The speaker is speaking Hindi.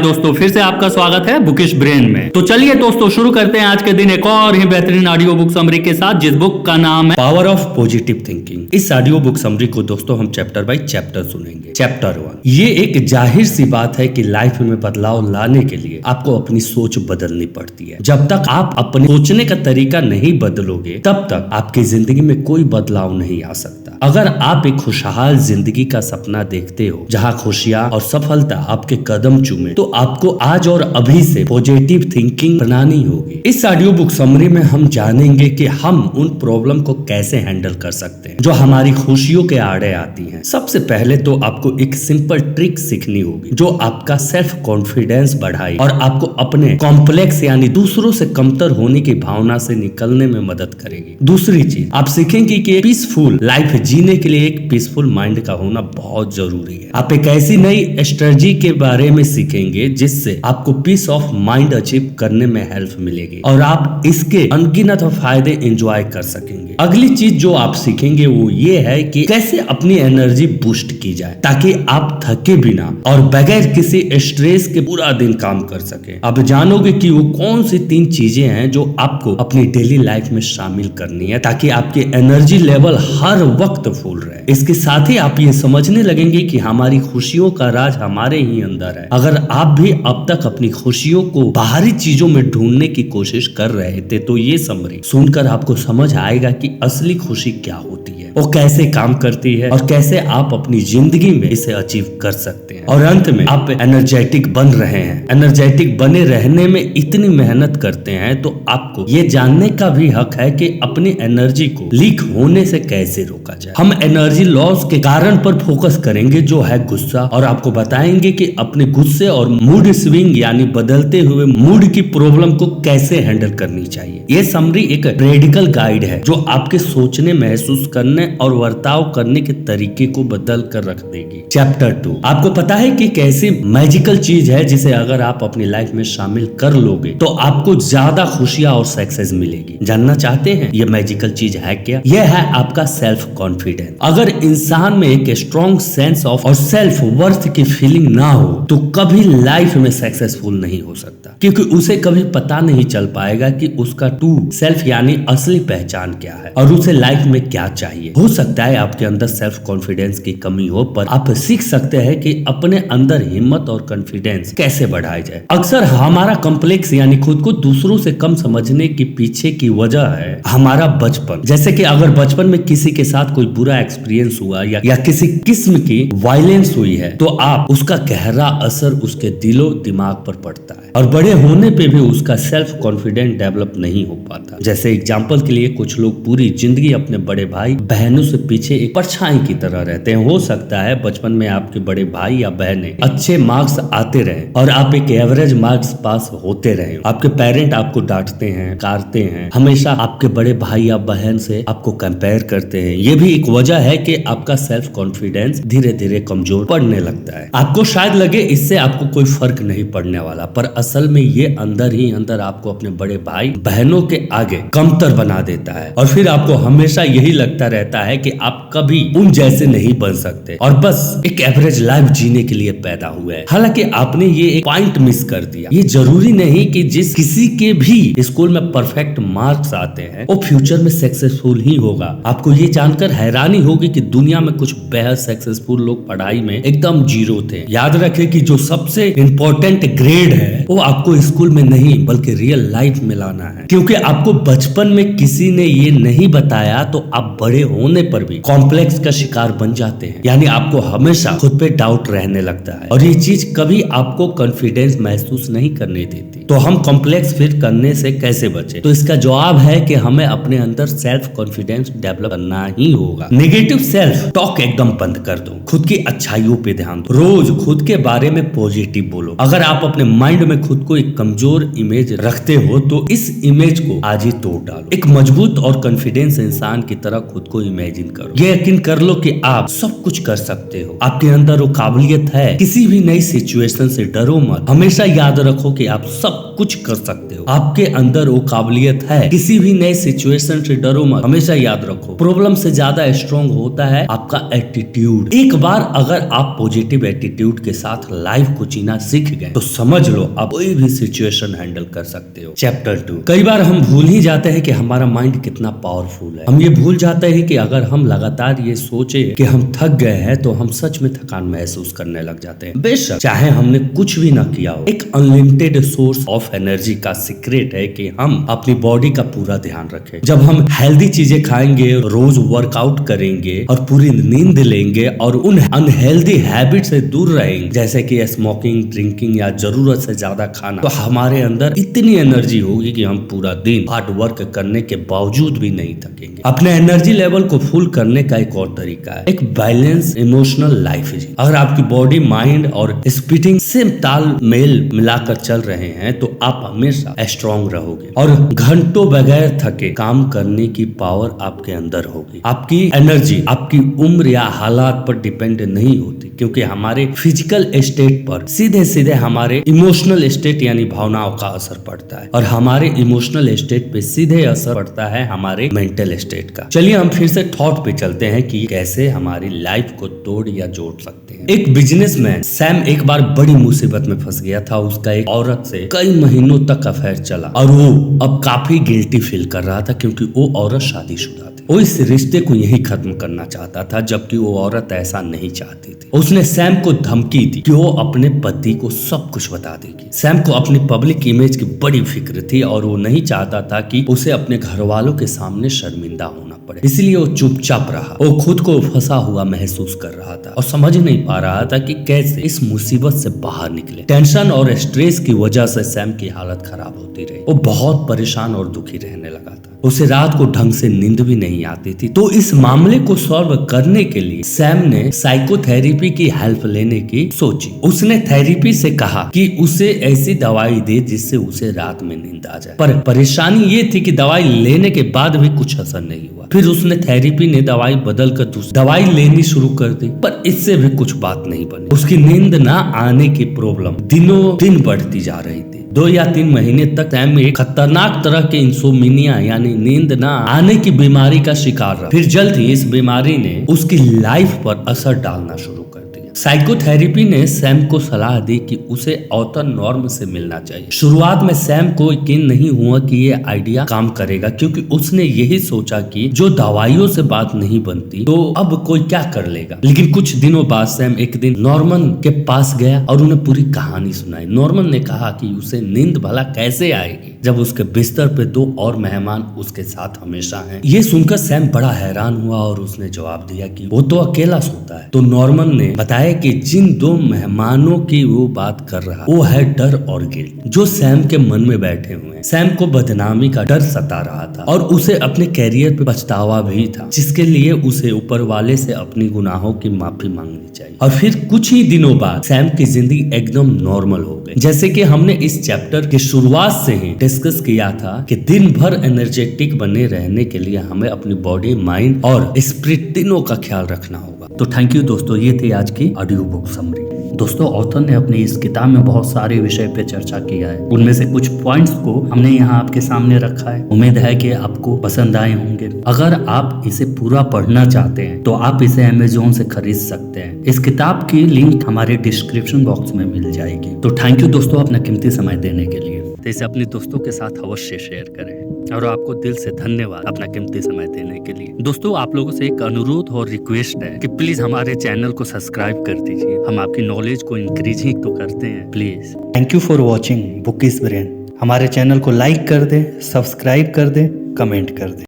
दोस्तों, फिर से आपका स्वागत है बुकिश ब्रेन में। तो चलिए दोस्तों, शुरू करते हैं आज के दिन एक और ही बेहतरीन ऑडियो बुक समरी के साथ, जिस बुक का नाम है पावर ऑफ पॉजिटिव थिंकिंग। इस ऑडियो बुक समरी को दोस्तों हम चैप्टर बाय चैप्टर सुनेंगे। चैप्टर 1, ये एक जाहिर सी बात है कि लाइफ में बदलाव लाने के लिए आपको अपनी सोच बदलनी पड़ती है। जब तक आप अपने सोचने का तरीका नहीं बदलोगे, तब तक आपकी जिंदगी में कोई बदलाव नहीं आ सकता। अगर आप एक खुशहाल जिंदगी का सपना देखते हो, जहाँ खुशियाँ और सफलता आपके कदम चूमे, तो आपको आज और अभी से पॉजिटिव थिंकिंग बनानी होगी। इस ऑडियो बुक समरी में हम जानेंगे कि हम उन प्रॉब्लम को कैसे हैंडल कर सकते हैं जो हमारी खुशियों के आड़े आती हैं। सबसे पहले तो आपको एक सिंपल ट्रिक सीखनी होगी जो आपका सेल्फ कॉन्फिडेंस बढ़ाए और आपको अपने कॉम्प्लेक्स यानी दूसरों से कमतर होने की भावना से निकलने में मदद करेगी। दूसरी चीज, आप सीखेंगे कि पीसफुल लाइफ जीने के लिए एक पीसफुल माइंड का होना बहुत जरूरी है। आप एक ऐसी नई स्ट्रेटजी के बारे में सीखेंगे जिससे आपको पीस ऑफ माइंड अचीव करने में हेल्प मिलेगी और आप इसके अनगिनत फायदे एंजॉय कर सकेंगे। अगली चीज जो आप सीखेंगे वो ये है कि कैसे अपनी एनर्जी बूस्ट की जाए ताकि आप थके बिना और बगैर किसी स्ट्रेस के पूरा दिन काम कर सके। आप जानोगे कि वो कौन सी 3 चीजें हैं जो आपको अपनी डेली लाइफ में शामिल करनी है ताकि आपकी एनर्जी लेवल हर वक्त फुल रहे। इसके साथ ही आप ये समझने लगेंगे कि हमारी खुशियों का राज हमारे ही अंदर है। अगर आप भी अब तक अपनी खुशियों को बाहरी चीजों में ढूंढने की कोशिश कर रहे थे, तो ये समरी सुनकर आपको समझ आएगा कि असली खुशी क्या होती है, वो कैसे काम करती है और कैसे आप अपनी जिंदगी में इसे अचीव कर सकते हैं। और अंत में आप एनर्जेटिक बन रहे हैं। एनर्जेटिक बने रहने में इतनी मेहनत करते हैं तो आपको ये जानने का भी हक है कि अपनी एनर्जी को लीक होने से कैसे रोका जाए। हम एनर्जी लॉस के कारण पर फोकस करेंगे जो है गुस्सा, और आपको बताएंगे कि अपने गुस्से और मूड स्विंग यानी बदलते हुए मूड की प्रॉब्लम को कैसे हैंडल करनी चाहिए। ये समरी एक रेडिकल गाइड है जो आपके सोचने, महसूस करने और वर्ताव करने के तरीके को बदल कर रख देगी। चैप्टर 2, आपको पता है कि कैसी मैजिकल चीज है जिसे अगर आप अपनी लाइफ में शामिल कर लोगे तो आपको ज्यादा खुशियां और सक्सेस मिलेगी। जानना चाहते हैं ये मैजिकल चीज है क्या? यह है आपका सेल्फ कॉन्फिडेंस। अगर इंसान में एक स्ट्रॉन्ग सेंस ऑफ और सेल्फ वर्थ की फीलिंग ना हो तो कभी लाइफ में सक्सेसफुल नहीं हो सकता, क्योंकि उसे कभी पता नहीं चल पाएगा कि उसका ट्रू सेल्फ यानी असली पहचान क्या है और उसे लाइफ में क्या चाहिए। हो सकता है आपके अंदर सेल्फ कॉन्फिडेंस की कमी हो, पर आप सीख सकते हैं कि अपने अंदर हिम्मत और कॉन्फिडेंस कैसे बढ़ाया जाए। अक्सर हमारा कॉम्प्लेक्स यानी खुद को दूसरों से कम समझने के पीछे की वजह है हमारा बचपन। जैसे कि अगर बचपन में किसी के साथ कोई बुरा एक्सपीरियंस हुआ या किसी किस्म की वायलेंस हुई है तो आप उसका गहरा असर उसके दिलो दिमाग पर पड़ता है और बड़े होने पे भी उसका सेल्फ कॉन्फिडेंस डेवलप नहीं हो पाता। जैसे एग्जांपल के लिए कुछ लोग पूरी जिंदगी अपने बड़े भाई बहनों से पीछे एक परछाई की तरह रहते हैं। हो सकता है बचपन में आपके बड़े भाई या बहनें अच्छे मार्क्स आते रहे और आप एक एवरेज मार्क्स पास होते रहे। आपके पेरेंट आपको डांटते हैं, कारते हैं, हमेशा आपके बड़े भाई या बहन से आपको कंपेयर करते हैं। ये भी एक वजह है कि आपका सेल्फ कॉन्फिडेंस धीरे धीरे कमजोर पड़ने लगता है। आपको शायद लगे इससे आपको कोई फर्क नहीं पड़ने वाला, पर असल में ये अंदर ही अंदर आपको अपने बड़े भाई बहनों के आगे कमतर बना देता है और फिर आपको हमेशा यही लगता रहता है कि आप कभी उन जैसे नहीं बन सकते और बस एक एवरेज लाइफ जीने के लिए पैदा हुए हैं। हालांकि आपने ये एक पॉइंट मिस कर दिया। ये जरूरी नहीं कि जिस किसी के भी स्कूल में परफेक्ट मार्क्स आते हैं वो फ्यूचर में सक्सेसफुल ही होगा। आपको ये जानकर हैरानी होगी कि दुनिया में कुछ बेहद सक्सेसफुल लोग पढ़ाई में एकदम जीरो थे। याद रखें कि जो सबसे इम्पोर्टेंट ग्रेड है वो आपको स्कूल में नहीं बल्कि रियल लाइफ में लाना है, क्योंकि आपको बचपन में किसी ने ये नहीं बताया तो आप बड़े होने पर भी कॉम्प्लेक्स का शिकार बन जाते हैं। यानी आपको हमेशा खुद पे डाउट रहने लगता है और ये चीज कभी आपको कॉन्फिडेंस महसूस नहीं करने देती। तो हम कॉम्प्लेक्स फील करने से कैसे बचे? तो इसका जवाब है कि हमें अपने अंदर सेल्फ कॉन्फिडेंस डेवलप करना ही होगा। नेगेटिव सेल्फ टॉक एकदम बंद कर दो, खुद की अच्छाइयों पे ध्यान दो, रोज खुद के बारे में पॉजिटिव बोलो। अगर आप अपने माइंड में खुद को एक कमजोर इमेज रखते हो तो इस इमेज को आज ही तोड़ डालो। एक मजबूत और कॉन्फिडेंस इंसान की तरह खुद को इमेजिन करो। ये यकीन कर लो कि आप सब कुछ कर सकते हो। आपके अंदर वो काबिलियत है। किसी भी नई सिचुएशन से डरो मत। हमेशा याद रखो कि आप सब सब कुछ कर सकते हो। आपके अंदर वो काबिलियत है। किसी भी नए सिचुएशन से डरो मत। हमेशा याद रखो, प्रॉब्लम से ज्यादा स्ट्रॉन्ग होता है आपका एटीट्यूड। एक बार अगर आप पॉजिटिव एटीट्यूड के साथ लाइफ को जीना सीख गए तो समझ लो आप कोई भी सिचुएशन हैंडल कर सकते हो। चैप्टर 2। कई बार हम भूल ही जाते हैं कि हमारा माइंड कितना पावरफुल है। हम ये भूल जाते हैं कि अगर हम लगातार ये सोचे कि हम थक गए हैं तो हम सच में थकान महसूस करने लग जाते हैं। बेशक चाहे हमने कुछ भी ना किया हो। एक अनलिमिटेड सोर्स ऑफ एनर्जी का सीक्रेट है कि हम अपनी बॉडी का पूरा ध्यान रखें। जब हम हेल्दी चीजें खाएंगे, रोज वर्कआउट करेंगे और पूरी नींद लेंगे और उन अनहेल्दी हैबिट से दूर रहेंगे जैसे कि स्मोकिंग, ड्रिंकिंग या जरूरत से ज्यादा खाना, तो हमारे अंदर इतनी एनर्जी होगी कि हम पूरा दिन हार्ड वर्क करने के बावजूद भी नहीं थकेंगे। अपने एनर्जी लेवल को फुल करने का एक और तरीका है एक बैलेंस इमोशनल लाइफ। अगर आपकी बॉडी, माइंड और स्पिरिट से तालमेल मिलाकर चल रहे हैं तो आप हमेशा स्ट्रॉन्ग रहोगे और घंटों बगैर थके काम करने की पावर आपके अंदर होगी। आपकी एनर्जी आपकी उम्र या हालात पर डिपेंड नहीं होती, क्योंकि हमारे फिजिकल स्टेट पर सीधे सीधे हमारे इमोशनल स्टेट यानी भावनाओं का असर पड़ता है और हमारे इमोशनल स्टेट पे सीधे असर पड़ता है हमारे मेंटल स्टेट का। चलिए हम फिर से थॉट पे चलते हैं कि कैसे हमारी लाइफ को तोड़ या जोड़ सकते हैं। एक बिजनेसमैन सैम एक बार बड़ी मुसीबत में फंस गया था। उसका एक औरत से कई महीनों तक अफेयर चला और वो अब काफी गिल्टी फील कर रहा था क्योंकि वो औरत शादीशुदा थी। वो इस रिश्ते को यही खत्म करना चाहता था, जबकि वो औरत ऐसा नहीं चाहती थी। उसने सैम को धमकी दी कि वो अपने पति को सब कुछ बता देगी। सैम को अपनी पब्लिक इमेज की बड़ी फिक्र थी और वो नहीं चाहता था कि उसे अपने घर वालों के सामने शर्मिंदा होना पड़े, इसलिए वो चुपचाप रहा। वो खुद को फंसा हुआ महसूस कर रहा था और समझ नहीं पा रहा था कि कैसे इस मुसीबत से बाहर निकले। टेंशन और स्ट्रेस की वजह से सैम की हालत खराब होती रही। वो बहुत परेशान और दुखी रहने लगा था। उसे रात को ढंग से नींद भी नहीं आती थी। तो इस मामले को सॉल्व करने के लिए सैम ने साइकोथेरेपी की हेल्प लेने की सोची। उसने थेरेपी से कहा कि उसे ऐसी दवाई दे जिससे उसे रात में नींद आ जाए, पर परेशानी ये थी कि दवाई लेने के बाद भी कुछ असर नहीं हुआ। फिर उसने थेरेपी ने दवाई बदल कर दूसरी दवाई लेनी शुरू कर दी, पर इससे भी कुछ बात नहीं बनी। उसकी नींद ना आने की प्रॉब्लम दिनों दिन बढ़ती जा रही थी। 2 या 3 महीने तक सैम एक खतरनाक तरह के इंसोमिनिया यानी नींद ना आने की बीमारी का शिकार रहा। फिर जल्द ही इस बीमारी ने उसकी लाइफ पर असर डालना शुरू कर दिया। साइकोथेरेपी ने सैम को सलाह दी कि उसे औसत नॉर्म से मिलना चाहिए। शुरुआत में सैम को यकीन नहीं हुआ कि ये आइडिया काम करेगा, क्योंकि उसने यही सोचा कि जो दवाइयों से बात नहीं बनती तो अब कोई क्या कर लेगा। लेकिन कुछ दिनों बाद सैम एक दिन नॉर्मन के पास गया और उन्हें पूरी कहानी सुनाई। नॉर्मन ने कहा कि उसे नींद भला कैसे आएगी जब उसके बिस्तर पे 2 और मेहमान उसके साथ हमेशा हैं। ये सुनकर सैम बड़ा हैरान हुआ और उसने जवाब दिया कि वो तो अकेला सोता है। तो नॉर्मन ने बताया कि जिन 2 मेहमानों की वो बात कर रहा वो है डर और गिल्ट, जो सैम के मन में बैठे हुए हैं। सैम को बदनामी का डर सता रहा था और उसे अपने कैरियर पे पछतावा भी था, जिसके लिए उसे ऊपर वाले से अपनी गुनाहों की माफी मांगनी चाहिए। और फिर कुछ ही दिनों बाद सैम की जिंदगी एकदम नॉर्मल हो गई। जैसे कि हमने इस चैप्टर की शुरुआत से ही डिस्कस किया था कि दिन भर एनर्जेटिक बने रहने के लिए हमें अपनी बॉडी, माइंड और स्पिरिट तीनों का ख्याल रखना होगा। तो थैंक यू दोस्तों, ये थी आज की ऑडियो बुक समरी। दोस्तों ऑथर ने अपनी इस किताब में बहुत सारे विषय पे चर्चा किया है। उनमें से कुछ पॉइंट्स को हमने यहाँ आपके सामने रखा है। उम्मीद है कि आपको पसंद आए होंगे। अगर आप इसे पूरा पढ़ना चाहते हैं तो आप इसे अमेज़न से खरीद सकते हैं। इस किताब की लिंक हमारे डिस्क्रिप्शन बॉक्स में मिल जाएगी। तो थैंक यू दोस्तों अपना कीमती समय देने के लिए। तो इसे अपने दोस्तों के साथ अवश्य शेयर करें और आपको दिल से धन्यवाद अपना कीमती समय देने के लिए। दोस्तों आप लोगों से एक अनुरोध और रिक्वेस्ट है कि प्लीज हमारे चैनल को सब्सक्राइब कर दीजिए। हम आपकी नॉलेज को इंक्रीज ही तो करते हैं, please. Thank you for watching book is brain. हमारे चैनल को लाइक कर दे, सब्सक्राइब कर दे, कमेंट कर दे।